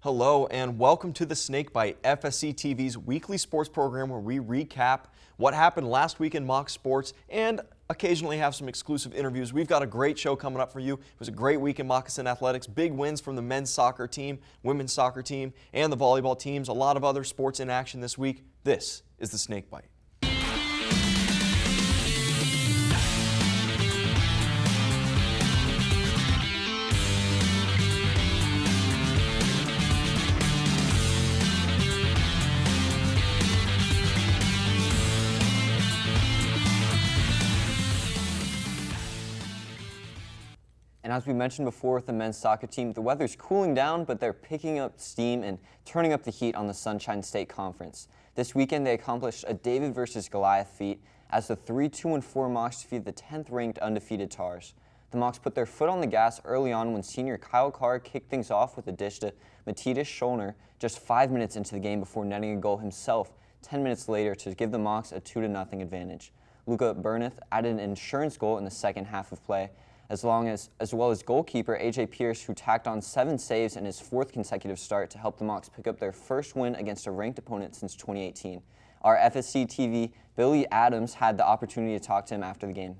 Hello and welcome to the Snakebite, FSC TV's weekly sports program where we recap what happened last week in mock sports and occasionally have some exclusive interviews. We've got a great show coming up for you. It was a great week in Moccasin Athletics. Big wins from the men's soccer team, women's soccer team, and the volleyball teams. A lot of other sports in action this week. This is the Snakebite. And as we mentioned before with the men's soccer team, the weather's cooling down, but they're picking up steam and turning up the heat on the Sunshine State Conference. This weekend, they accomplished a David versus Goliath feat as the 3-2-4 Mocs defeated the 10th-ranked undefeated Tars. The Mocs put their foot on the gas early on when senior Kyle Carr kicked things off with a dish to 𝙏𝙃𝙀 𝙎𝙉𝘼 just 5 minutes into the game before netting a goal himself 10 minutes later to give the Mocs a 2-0 advantage. Luca Berneth added an insurance goal in the second half of play, as well as goalkeeper 𝙏𝙃𝙀, who tacked on 7 saves in his 4th consecutive start to help the Mocs pick up their first win against a ranked opponent since 2018. Our FSC TV, Billy Adams, had the opportunity to talk to him after the game.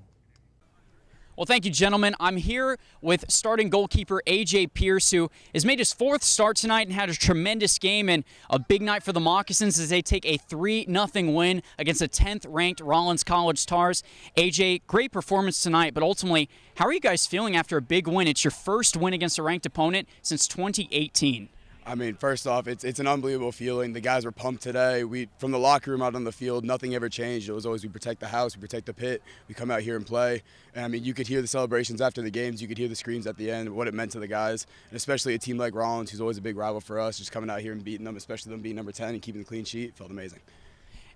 Well, thank you, gentlemen. I'm here with starting goalkeeper 𝙏𝙃𝙀, who has made his 4th start tonight and had a tremendous game and a big night for the Moccasins as they take a 3-0 win against the 10th-ranked Rollins College Tars. AJ, great performance tonight, but ultimately, how are you guys feeling after a big win? It's your first win against a ranked opponent since 2018. I mean, first off, it's an unbelievable feeling. The guys were pumped today. From the locker room out on the field, nothing ever changed. It was always we protect the house, we protect the pit, we come out here and play. And I mean, you could hear the celebrations after the games, you could hear the screams at the end, what it meant to the guys, and especially a team like Rollins, who's always a big rival for us, just coming out here and beating them, especially them being number 10 and keeping the clean sheet, felt amazing.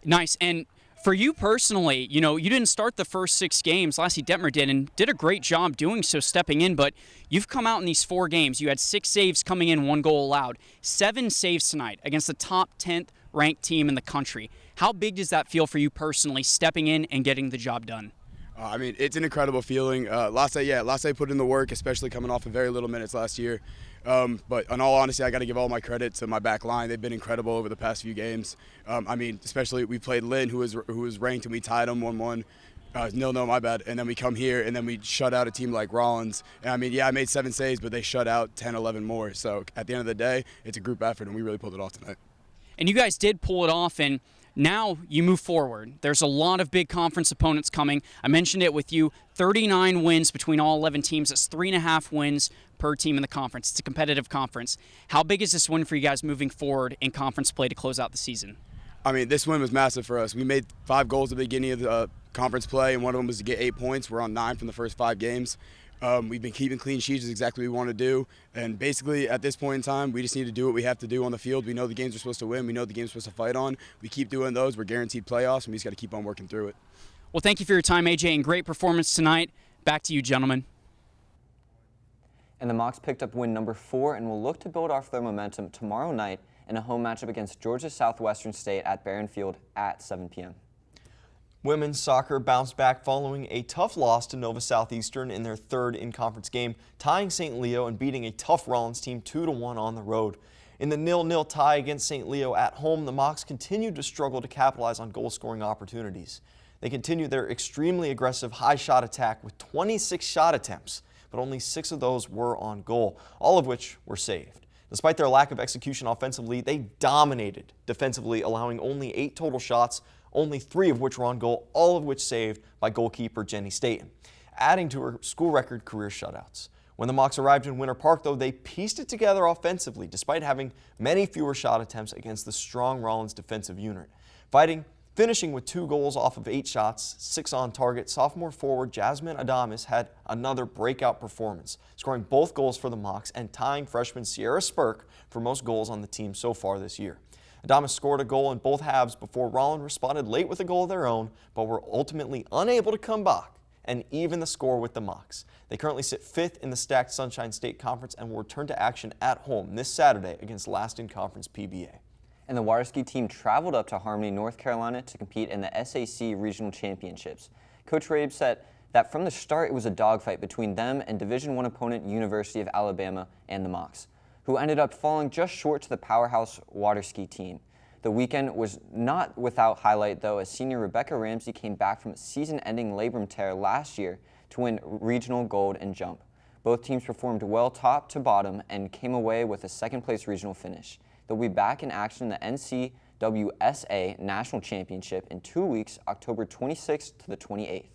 Nice. And for you personally, you didn't start the first 6 games. Lassie Detmer did, and did a great job doing so, stepping in. But you've come out in these 4 games. You had 6 saves coming in, 1 goal allowed. 7 saves tonight against the top 10th ranked team in the country. How big does that feel for you personally, stepping in and getting the job done? I mean, it's an incredible feeling. Lassie put in the work, especially coming off of very little minutes last year. But in all honesty, I got to give all my credit to my back line. They've been incredible over the past few games. I mean, especially we played Lynn, who was ranked, and we tied them 1-1. No, my bad. And then we come here, and then we shut out a team like Rollins. And I mean, yeah, I made 7 saves, but they shut out 10, 11 more. So at the end of the day, it's a group effort, and we really pulled it off tonight. And you guys did pull it off, and now you move forward. There's a lot of big conference opponents coming. I mentioned it with you, 39 wins between all 11 teams. That's 3.5 wins per team in the conference. It's a competitive conference. How big is this win for you guys moving forward in conference play to close out the season? I mean, this win was massive for us. We made 5 goals at the beginning of the conference play, and one of them was to get 8 points. We're on 9 from the first 5 games. We've been keeping clean sheets, is exactly what we want to do. And basically, at this point in time, we just need to do what we have to do on the field. We know the games we're supposed to win. We know the games we're supposed to fight on. We keep doing those. We're guaranteed playoffs, and we just got to keep on working through it. Well, thank you for your time, AJ, and great performance tonight. Back to you, gentlemen. And the Mocs picked up win number 4 and will look to build off their momentum tomorrow night in a home matchup against Georgia Southwestern State at Barron Field at 7 p.m. Women's soccer bounced back following a tough loss to Nova Southeastern in their 3rd in-conference game, tying St. Leo and beating a tough Rollins team 2-1 on the road. In the 0-0 tie against St. Leo at home, the Mocs continued to struggle to capitalize on goal-scoring opportunities. They continued their extremely aggressive high shot attack with 26 shot attempts, but only 6 of those were on goal, all of which were saved. Despite their lack of execution offensively, they dominated defensively, allowing only 8 total shots, only 3 of which were on goal, all of which saved by goalkeeper Jenny Staten, adding to her school record career shutouts. When the Mocs arrived in Winter Park, though, they pieced it together offensively, despite having many fewer shot attempts against the strong Rollins defensive unit. Finishing with 2 goals off of 8 shots, 6 on target, sophomore forward Jasmine Adames had another breakout performance, scoring both goals for the Mocs and tying freshman Sierra Spurk for most goals on the team so far this year. Adames scored a goal in both halves before Rollins responded late with a goal of their own, but were ultimately unable to come back and even the score with the Mocs. They currently sit 5th in the stacked Sunshine State Conference and will return to action at home this Saturday against last in conference PBA. And the water ski team traveled up to Harmony, North Carolina to compete in the SAC Regional Championships. Coach Rabe said that from the start it was a dogfight between them and Division I opponent University of Alabama and the Mocs. who ended up falling just short to the powerhouse water ski team. The weekend was not without highlight, though, as senior Rebecca Ramsey came back from a season-ending labrum tear last year to win regional gold in jump. Both teams performed well top to bottom and came away with a second-place regional finish. They'll be back in action in the NCWSA National Championship in 2 weeks, October 26th to the 28th.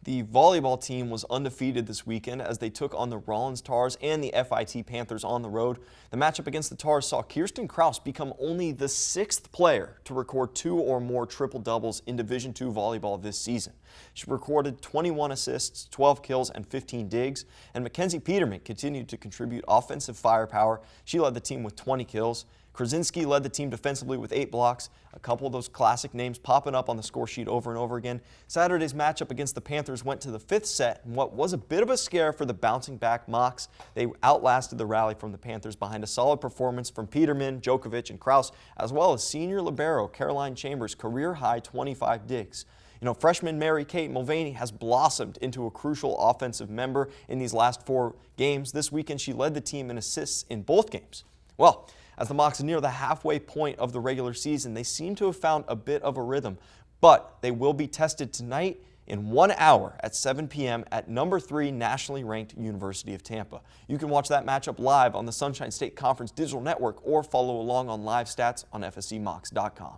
The volleyball team was undefeated this weekend as they took on the Rollins Tars and the FIT Panthers on the road. The matchup against the Tars saw Kirsten Kraus become only the 6th player to record 2 or more triple-doubles in Division II volleyball this season. She recorded 21 assists, 12 kills, and 15 digs, and Mackenzie Peterman continued to contribute offensive firepower. She led the team with 20 kills. Krasinski led the team defensively with 8 blocks, a couple of those classic names popping up on the score sheet over and over again. Saturday's matchup against the Panthers went to the 5th set in what was a bit of a scare for the bouncing back Mocs. They outlasted the rally from the Panthers behind a solid performance from Peterman, Djokovic, and Kraus, as well as senior libero Caroline Chambers' career-high 25 digs. You know, freshman Mary-Kate Mulvaney has blossomed into a crucial offensive member in these last 4 games. This weekend, she led the team in assists in both games. Well, as the Mocs near the halfway point of the regular season, they seem to have found a bit of a rhythm, but they will be tested tonight in 1 hour at 7 p.m. at number 3 nationally ranked University of Tampa. You can watch that matchup live on the Sunshine State Conference digital network or follow along on live stats on FSCMocs.com.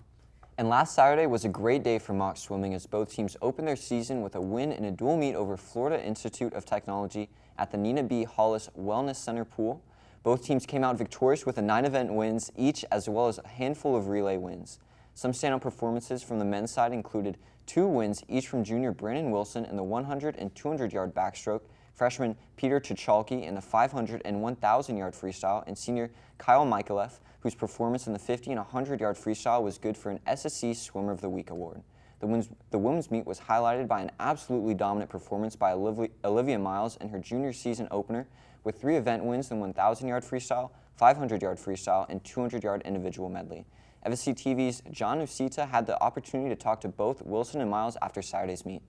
And last Saturday was a great day for Mocs swimming as both teams opened their season with a win in a dual meet over Florida Institute of Technology at the Nina B. Hollis Wellness Center pool. Both teams came out victorious with 9 event wins each, as well as a handful of relay wins. Some standout performances from the men's side included 2 wins each from junior Brandon Wilson in the 100 and 200-yard backstroke, freshman Peter Tichalki in the 500 and 1,000-yard freestyle, and senior Kyle Michaeleff, whose performance in the 50 and 100-yard freestyle was good for an SSC Swimmer of the Week award. The women's meet was highlighted by an absolutely dominant performance by Olivia Miles in her junior season opener, with 3 event wins in 1,000-yard freestyle, 500-yard freestyle, and 200-yard individual medley. FSC TV's John Usita had the opportunity to talk to both Wilson and Miles after Saturday's meet.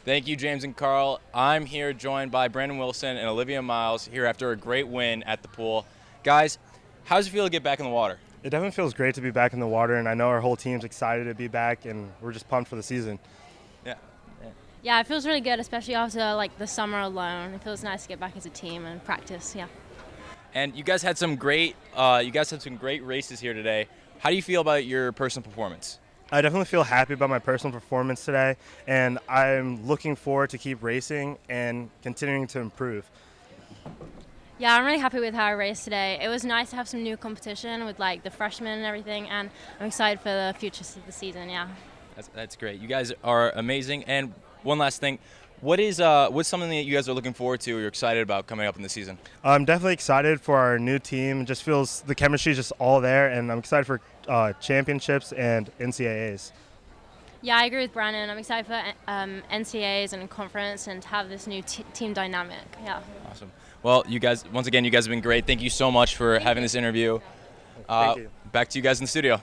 Thank you, James and Carl. I'm here joined by Brandon Wilson and Olivia Miles here after a great win at the pool. Guys, how does it feel to get back in the water? It definitely feels great to be back in the water, and I know our whole team's excited to be back, and we're just pumped for the season. Yeah, it feels really good, especially after the summer alone. It feels nice to get back as a team and practice. Yeah. And you guys had some great races here today. How do you feel about your personal performance? I definitely feel happy about my personal performance today, and I'm looking forward to keep racing and continuing to improve. Yeah, I'm really happy with how I raced today. It was nice to have some new competition with the freshmen and everything, and I'm excited for the future of the season. Yeah. That's great. You guys are amazing. And one last thing, what's something that you guys are looking forward to or you're excited about coming up in the season? I'm definitely excited for our new team. It just feels the chemistry is just all there, and I'm excited for championships and NCAAs. Yeah, I agree with Brandon. I'm excited for NCAAs and conference and to have this new team dynamic. Yeah. Awesome. Well, you guys, once again, you guys have been great. Thank you so much for having this interview. Thank you. Back to you guys in the studio.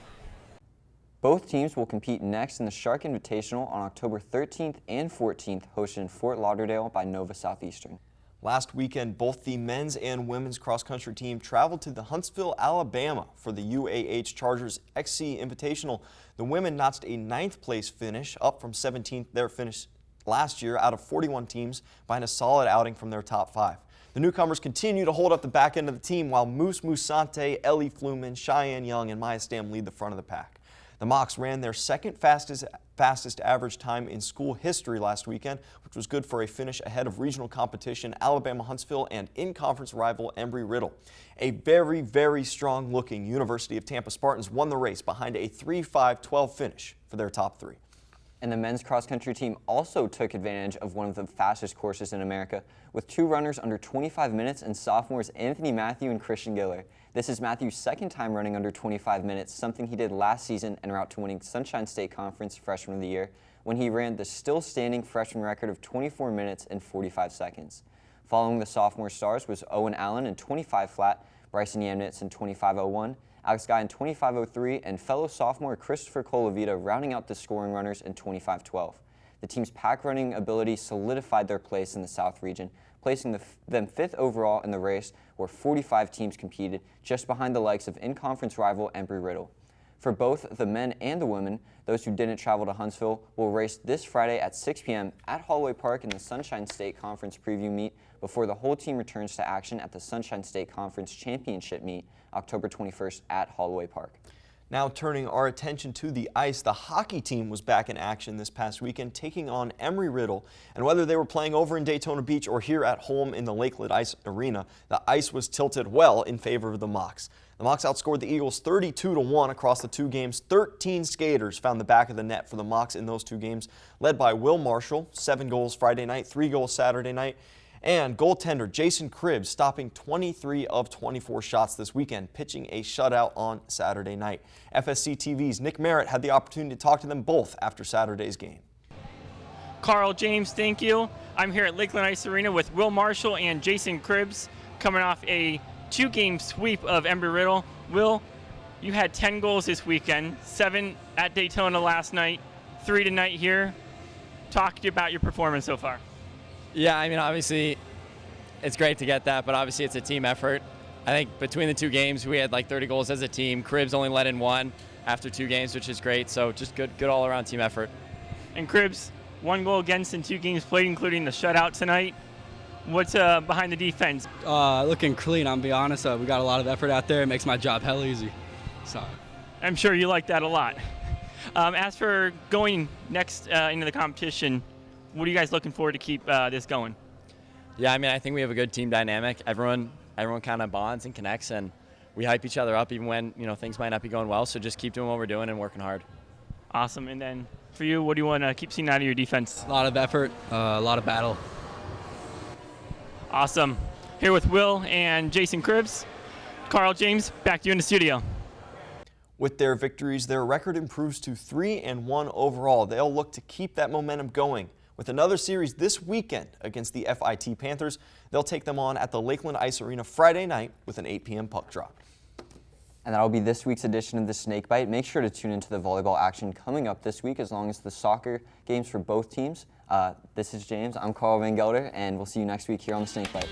Both teams will compete next in the Shark Invitational on October 13th and 14th, hosted in Fort Lauderdale by Nova Southeastern. Last weekend, both the men's and women's cross-country team traveled to the Huntsville, Alabama for the UAH Chargers XC Invitational. The women notched a 9th place finish, up from 17th their finish last year out of 41 teams, behind a solid outing from their top 5. The newcomers continue to hold up the back end of the team while Moose Musante, Ellie Fluman, Cheyenne Young, and Maya Stam lead the front of the pack. The Mocs ran their second fastest average time in school history last weekend, which was good for a finish ahead of regional competition Alabama Huntsville and in-conference rival Embry-Riddle. A very, very strong-looking University of Tampa Spartans won the race behind a 3-5-12 finish for their top 3. And the men's cross-country team also took advantage of one of the fastest courses in America with 2 runners under 25 minutes and sophomores Anthony Matthew and Christian Giller. This is Matthew's 2nd time running under 25 minutes, something he did last season en route to winning Sunshine State Conference Freshman of the Year when he ran the still-standing freshman record of 24 minutes and 45 seconds. Following the sophomore stars was Owen Allen in 25 flat, Bryson Yamnitz in 25.01, Alex Guy in 25.03, and fellow sophomore Christopher Colavita rounding out the scoring runners in 25.12. The team's pack running ability solidified their place in the South region, placing them 5th overall in the race where 45 teams competed, just behind the likes of in-conference rival Embry-Riddle. For both the men and the women, those who didn't travel to Huntsville will race this Friday at 6 p.m. at Holloway Park in the Sunshine State Conference preview meet before the whole team returns to action at the Sunshine State Conference Championship meet October 21st at Holloway Park. Now turning our attention to the ice, the hockey team was back in action this past weekend, taking on Embry-Riddle. And whether they were playing over in Daytona Beach or here at home in the Lakeland Ice Arena, the ice was tilted well in favor of the Mocs. The Mocs outscored the Eagles 32-1 across the 2 games. 13 skaters found the back of the net for the Mocs in those 2 games, led by Will Marshall, 7 goals Friday night, 3 goals Saturday night, and goaltender Jason Cribbs stopping 23 of 24 shots this weekend, pitching a shutout on Saturday night. FSC TV's Nick Merritt had the opportunity to talk to them both after Saturday's game. Carl, James, thank you. I'm here at Lakeland Ice Arena with Will Marshall and Jason Cribbs, coming off a 2-game sweep of Embry-Riddle. Will, you had 10 goals this weekend, 7 at Daytona last night, 3 tonight here. Talk to you about your performance so far. Yeah, I mean, obviously, it's great to get that, but obviously it's a team effort. I think between the 2 games, we had like 30 goals as a team. Cribbs only let in 1 after 2 games, which is great. So just good all-around team effort. And Cribbs, 1 goal against in 2 games played, including the shutout tonight. What's behind the defense? Looking clean, I'm be honest. We got a lot of effort out there. It makes my job hell easy. So I'm sure you like that a lot. As for going next into the competition, what are you guys looking for to keep this going? Yeah, I mean, I think we have a good team dynamic. Everyone kind of bonds and connects, and we hype each other up even when, things might not be going well. So just keep doing what we're doing and working hard. Awesome. And then for you, what do you want to keep seeing out of your defense? a lot of effort, a lot of battle. Awesome. Here with Will and Jason Cribbs. Carl, James, back to you in the studio. With their victories, their record improves to 3-1 overall. They'll look to keep that momentum going. With another series this weekend against the FIT Panthers, they'll take them on at the Lakeland Ice Arena Friday night with an 8 p.m. puck drop. And that'll be this week's edition of the Snakebite. Make sure to tune into the volleyball action coming up this week, as long as the soccer games for both teams. This is James. I'm Carl Van Gelder, and we'll see you next week here on the Snakebite.